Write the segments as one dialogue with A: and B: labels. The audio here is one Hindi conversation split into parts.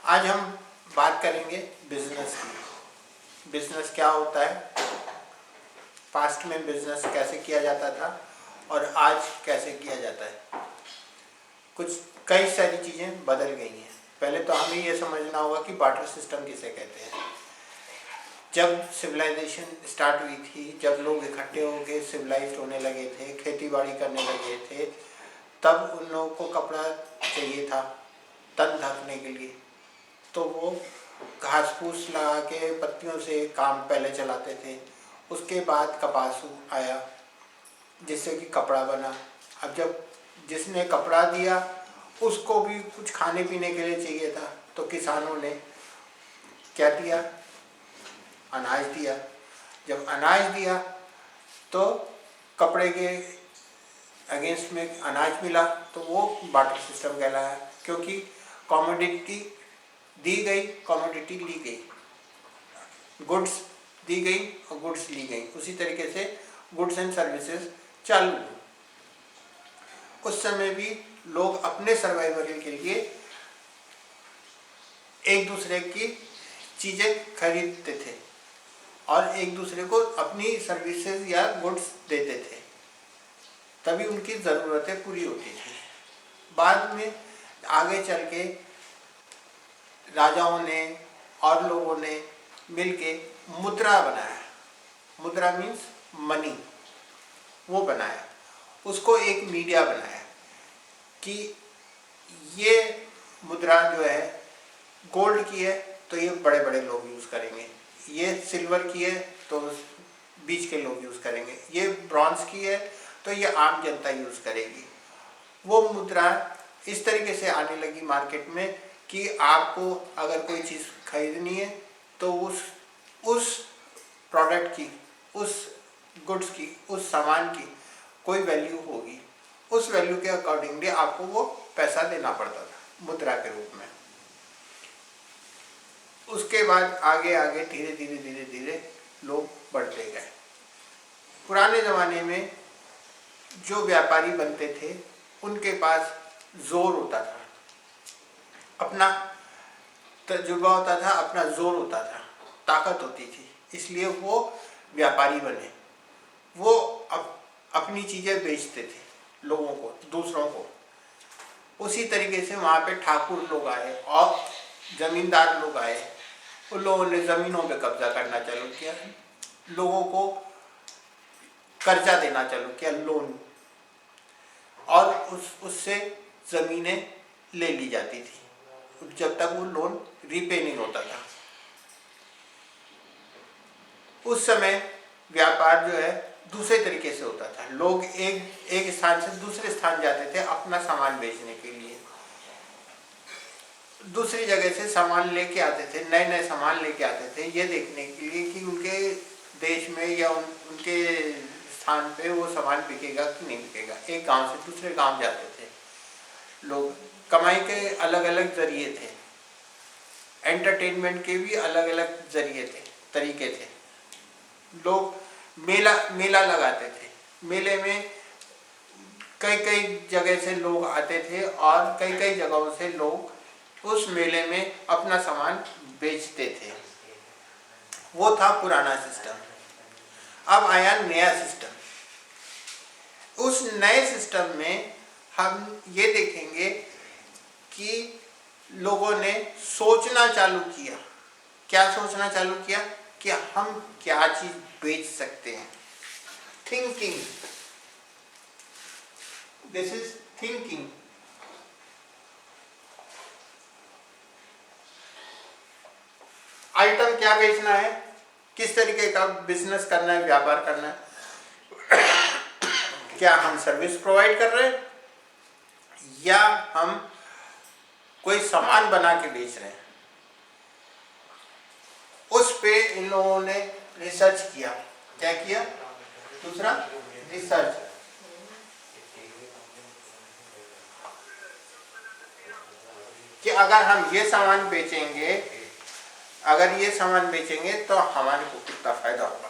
A: आज हम बात करेंगे बिजनेस की। बिजनेस क्या होता है, पास्ट में बिजनेस कैसे किया जाता था और आज कैसे किया जाता है। कई सारी चीज़ें बदल गई हैं। पहले तो हमें ये समझना होगा कि बार्टर सिस्टम किसे कहते हैं। जब सिविलाइजेशन स्टार्ट हुई थी, जब लोग इकट्ठे होकर सिविलाइज्ड होने लगे थे, खेती बाड़ी करने लगे थे, तब उन लोगों को कपड़ा चाहिए था तन ढकने के लिए। तो वो घास फूस लगा के पत्तियों से काम पहले चलाते थे। उसके बाद कपास आया जिससे कि कपड़ा बना। अब जब जिसने कपड़ा दिया उसको भी कुछ खाने पीने के लिए चाहिए था, तो किसानों ने क्या दिया, अनाज दिया। जब अनाज दिया तो कपड़े के अगेंस्ट में अनाज मिला, तो वो बार्टर सिस्टम कहलाया। क्योंकि कमोडिटी दी गई, कमोडिटी ली गई, गुड्स दी गई और गुड्स ली गई। उसी तरीके से गुड्स एंड सर्विसेज चालू हुई। उस समय भी लोग अपने सर्वाइवल के लिए एक दूसरे की चीज़ें खरीदते थे और एक दूसरे को अपनी सर्विसेज या गुड्स देते थे, तभी उनकी ज़रूरतें पूरी होती थी। बाद में आगे चल के राजाओं ने और लोगों ने मिलके मुद्रा बनाया। मुद्रा मीन्स मनी, वो बनाया। उसको एक मीडिया बनाया कि ये मुद्रा जो है गोल्ड की है तो ये बड़े बड़े लोग यूज़ करेंगे, ये सिल्वर की है तो बीच के लोग यूज़ करेंगे, ये ब्रॉन्ज की है तो ये आम जनता यूज़ करेगी। वो मुद्रा इस तरीके से आने लगी मार्केट में कि आपको अगर कोई चीज़ खरीदनी है तो उस प्रोडक्ट की, उस गुड्स की, उस सामान की कोई वैल्यू होगी। उस वैल्यू के अकॉर्डिंगली आपको वो पैसा देना पड़ता था मुद्रा के रूप में। उसके बाद आगे आगे धीरे धीरे धीरे धीरे लोग बढ़ते गए। पुराने ज़माने में जो व्यापारी बनते थे उनके पास जोर होता था, अपना तजुर्बा होता था, अपना जोर होता था, ताकत होती थी, इसलिए वो व्यापारी बने। वो अपनी चीज़ें बेचते थे लोगों को, दूसरों को। उसी तरीके से वहाँ पे ठाकुर लोग आए और ज़मींदार लोग आए। उन लोगों ने ज़मीनों पे कब्जा करना चालू किया, लोगों को कर्जा देना चालू किया, लोन, और उससे ज़मीनें ले ली जाती थी जब तक वो लोन रीपे नहीं होता था। उस समय व्यापार जो है दूसरे तरीके से होता था। लोग एक स्थान से दूसरे स्थान जाते थे अपना सामान बेचने के लिए, दूसरी जगह से सामान लेके आते थे, नए नए सामान लेके आते थे, ये देखने के लिए कि उनके देश में या उनके स्थान पे वो सामान बिकेगा कि नहीं बिकेगा। एक गांव से दूसरे गांव जाते थे लोग। कमाई के अलग अलग जरिए थे, एंटरटेनमेंट के भी अलग अलग जरिए थे, तरीके थे। लोग मेला लगाते थे। मेले में कई कई जगह से लोग आते थे और कई कई जगहों से लोग उस मेले में अपना सामान बेचते थे। वो था पुराना सिस्टम। अब आया नया सिस्टम। उस नए सिस्टम में हम ये देखेंगे कि लोगों ने सोचना चालू किया। क्या सोचना चालू किया कि हम क्या चीज बेच सकते हैं। Thinking, this is thinking. Item क्या बेचना है, किस तरीके का बिजनेस करना है, व्यापार करना है। क्या हम सर्विस प्रोवाइड कर रहे हैं या हम कोई सामान बना के बेच रहे हैं। उस पे इन लोगों ने रिसर्च किया। क्या किया? दूसरा रिसर्च। कि अगर हम ये सामान बेचेंगे, अगर ये सामान बेचेंगे तो हमारे को कितना फायदा होगा,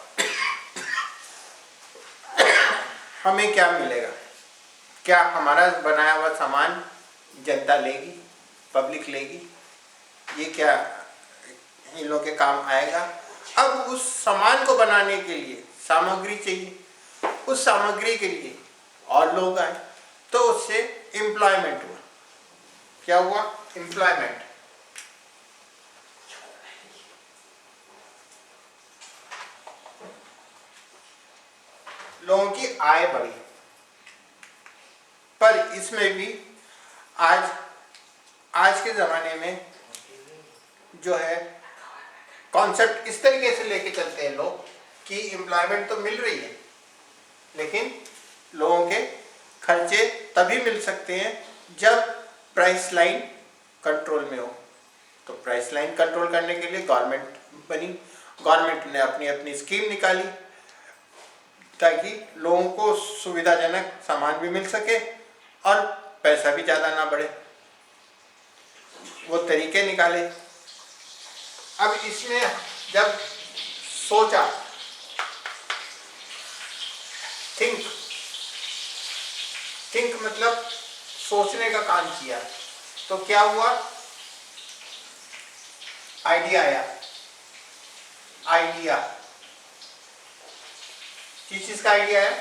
A: हमें क्या मिलेगा, क्या हमारा बनाया हुआ सामान जनता लेगी, पब्लिक लेगी, ये क्या इन लोग के काम आएगा। अब उस सामान को बनाने के लिए सामग्री चाहिए, उस सामग्री के लिए और लोग आए, तो उससे एम्प्लॉयमेंट हुआ। क्या हुआ? एम्प्लॉयमेंट। लोगों की आय बढ़ी। पर इसमें भी आज के ज़माने में जो है कॉन्सेप्ट इस तरीके से लेके चलते हैं लोग कि एम्प्लॉयमेंट तो मिल रही है, लेकिन लोगों के खर्चे तभी मिल सकते हैं जब प्राइस लाइन कंट्रोल में हो। तो प्राइस लाइन कंट्रोल करने के लिए गवर्नमेंट बनी, गवर्नमेंट ने अपनी अपनी स्कीम निकाली ताकि लोगों को सुविधाजनक सामान भी मिल सके और पैसा भी ज़्यादा ना बढ़े। वो तरीके निकाले। अब इसमें जब सोचा, थिंक मतलब सोचने का काम किया, तो क्या हुआ? आइडिया आया। आइडिया किस चीज का आइडिया है?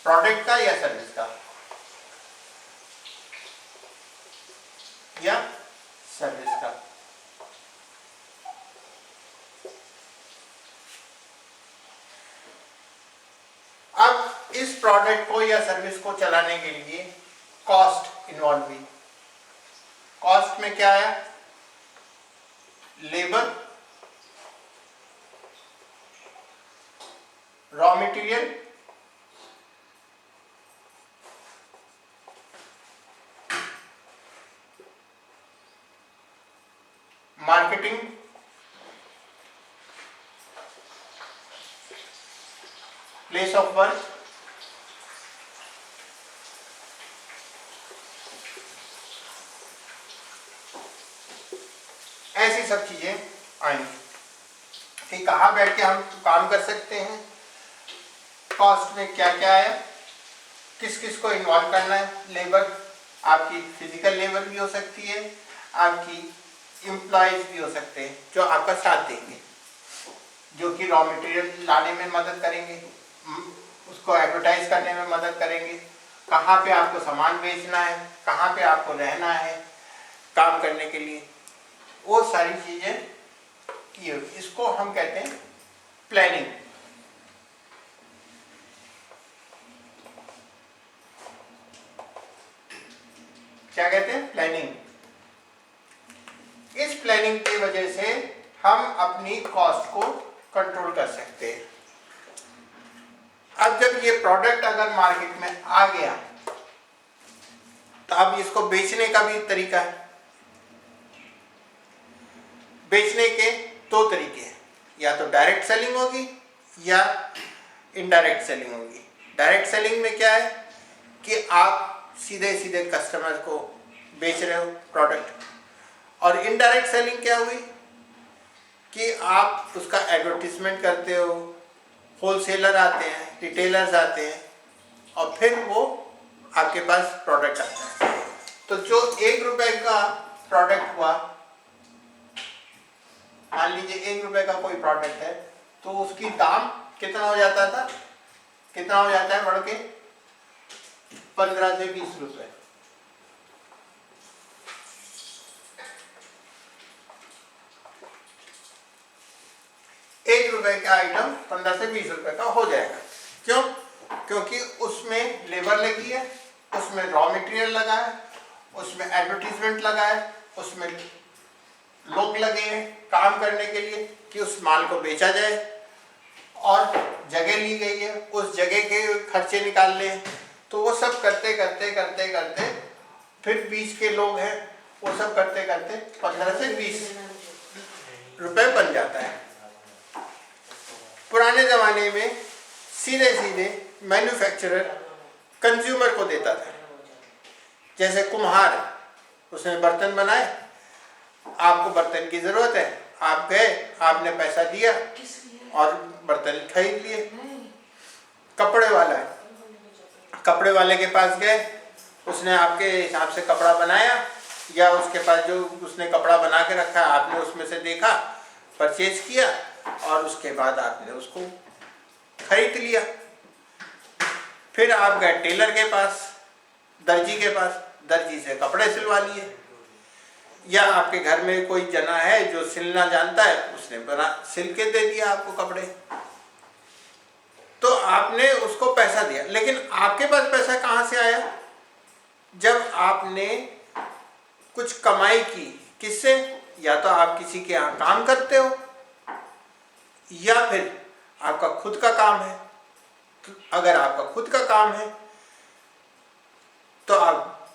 A: प्रोडक्ट का या सर्विस का? या सर्विस का। अब इस प्रोडक्ट को या सर्विस को चलाने के लिए कॉस्ट इन्वॉल्व हुई। कॉस्ट में क्या है? Labour, raw material, marketing, place of work, ऐसी सब चीजें आएंगी कि कहाँ बैठ के हम काम कर सकते हैं, कॉस्ट में क्या क्या है, किस किस को इन्वॉल्व करना है। लेबर, आपकी फिजिकल लेबर भी हो सकती है, आपकी एम्प्लॉयज भी हो सकते हैं जो आपका साथ देंगे, जो कि रॉ मटेरियल लाने में मदद करेंगे, उसको एडवर्टाइज करने में मदद करेंगे, कहाँ पे आपको सामान बेचना है, कहाँ पे आपको रहना है काम करने के लिए, वो सारी चीजें की होगी। इसको हम कहते हैं प्लानिंग। क्या कहते हैं? प्लानिंग। इस प्लानिंग की वजह से हम अपनी कॉस्ट को कंट्रोल कर सकते हैं। अब जब ये प्रोडक्ट अगर मार्केट में आ गया तो अब इसको बेचने का भी तरीका है। बेचने के दो तरीके हैं, या तो डायरेक्ट सेलिंग होगी या इनडायरेक्ट सेलिंग होगी। डायरेक्ट सेलिंग में क्या है कि आप सीधे सीधे कस्टमर को बेच रहे हो प्रोडक्ट, और इनडायरेक्ट सेलिंग क्या हुई कि आप उसका एडवर्टीजमेंट करते हो, होलसेलर आते हैं, रिटेलर्स आते हैं, और फिर वो आपके पास प्रोडक्ट आता है। तो जो 1 रुपए का प्रोडक्ट हुआ, मान लीजिए 1 रुपए का कोई प्रोडक्ट है, तो उसकी दाम कितना हो जाता था? कितना हो जाता है बढ़ के? 15 से 20 रुपए। ₹1 का आइटम 15 से 20 रुपए का हो जाएगा। क्यों? क्योंकि उसमें लेबर लगी है, उसमें रॉ मटेरियल लगा है, उसमें एडवर्टीजमेंट लगा है, उसमें लोग लगे हैं काम करने के लिए कि उस माल को बेचा जाए, और जगह ली गई है, उस जगह के खर्चे निकालने हैं। तो वो सब करते करते करते करते फिर बीच के लोग हैं, वो सब करते करते 15 से 20 रुपए बन जाता है। पुराने ज़माने में सीधे सीधे मैन्युफैक्चरर कंज्यूमर को देता था। जैसे कुम्हार, उसने बर्तन बनाए, आपको बर्तन की ज़रूरत है, आप गए, आपने पैसा दिया और बर्तन खरीद लिए। कपड़े वाला है, कपड़े वाले के पास गए, उसने आपके हिसाब से कपड़ा बनाया, या उसके पास जो उसने कपड़ा बना के रखा है, आपने उसमें से देखा, परचेज किया और उसके बाद आपने उसको खरीद लिया। फिर आप गए टेलर के पास, दर्जी के पास, दर्जी से कपड़े सिलवा लिए। या आपके घर में कोई जना है जो सिलना जानता है, उसने बना सिल के दे दिया आपको कपड़े, तो आपने उसको पैसा दिया। लेकिन आपके पास पैसा कहाँ से आया? जब आपने कुछ कमाई की। किससे? या तो आप किसी के यहाँ काम करते हो या फिर आपका खुद का काम है। तो अगर आपका खुद का काम है तो आप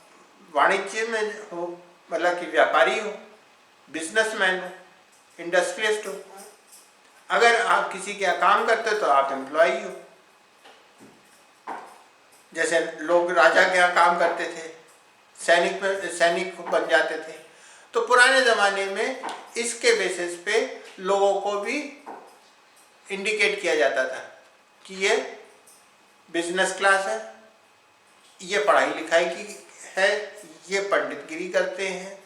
A: वाणिज्य में हो, मतलब कि व्यापारी हो, बिजनेसमैन हो, इंडस्ट्रियलिस्ट हो। अगर आप किसी के यहाँ काम करते हो तो आप एम्प्लॉई हो। जैसे लोग राजा के यहाँ काम करते थे, सैनिक बन जाते थे। तो पुराने ज़माने में इसके बेसिस पे लोगों को भी इंडिकेट किया जाता था कि ये बिजनेस क्लास है, ये पढ़ाई लिखाई की है, ये पंडितगिरी करते हैं,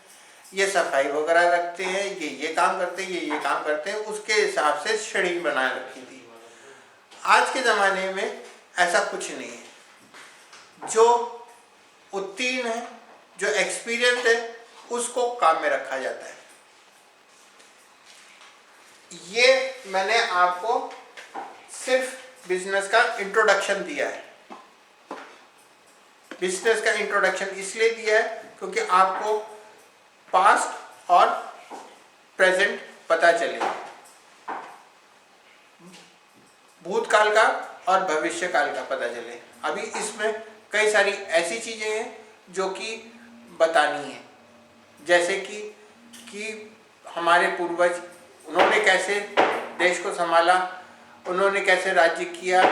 A: ये सफाई वगैरह रखते हैं, ये काम करते हैं, ये काम करते हैं। उसके हिसाब से श्रेणी बनाए रखी थी। आज के ज़माने में ऐसा कुछ नहीं है। जो उत्तीर्ण है, जो एक्सपीरियंस है, उसको काम में रखा जाता है। ये मैंने आपको सिर्फ बिजनेस का इंट्रोडक्शन दिया है। बिजनेस का इंट्रोडक्शन इसलिए दिया है क्योंकि आपको पास्ट और प्रेजेंट पता चले, भूतकाल का और भविष्य काल का पता चले। अभी इसमें कई सारी ऐसी चीज़ें हैं जो कि बतानी है, जैसे कि हमारे पूर्वज, उन्होंने कैसे देश को संभाला, उन्होंने कैसे राज्य किया,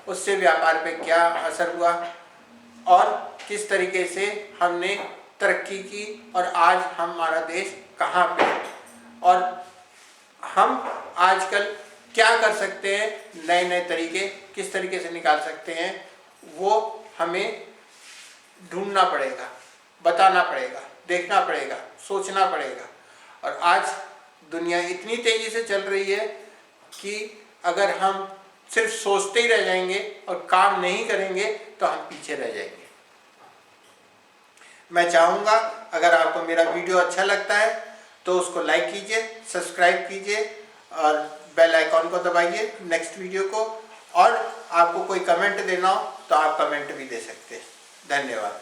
A: उससे व्यापार पे क्या असर हुआ और किस तरीके से हमने तरक्की की और आज हमारा देश कहाँ पे है और हम आजकल क्या कर सकते हैं, नए नए तरीके किस तरीके से निकाल सकते हैं, वो हमें ढूंढना पड़ेगा, बताना पड़ेगा, देखना पड़ेगा, सोचना पड़ेगा। और आज दुनिया इतनी तेज़ी से चल रही है कि अगर हम सिर्फ सोचते ही रह जाएंगे और काम नहीं करेंगे तो हम पीछे रह जाएंगे। मैं चाहूँगा अगर आपको मेरा वीडियो अच्छा लगता है तो उसको लाइक कीजिए, सब्सक्राइब कीजिए और बेल आइकॉन को दबाइए नेक्स्ट वीडियो को। और आपको कोई कमेंट देना हो तो आप कमेंट भी दे सकते हैं। धन्यवाद।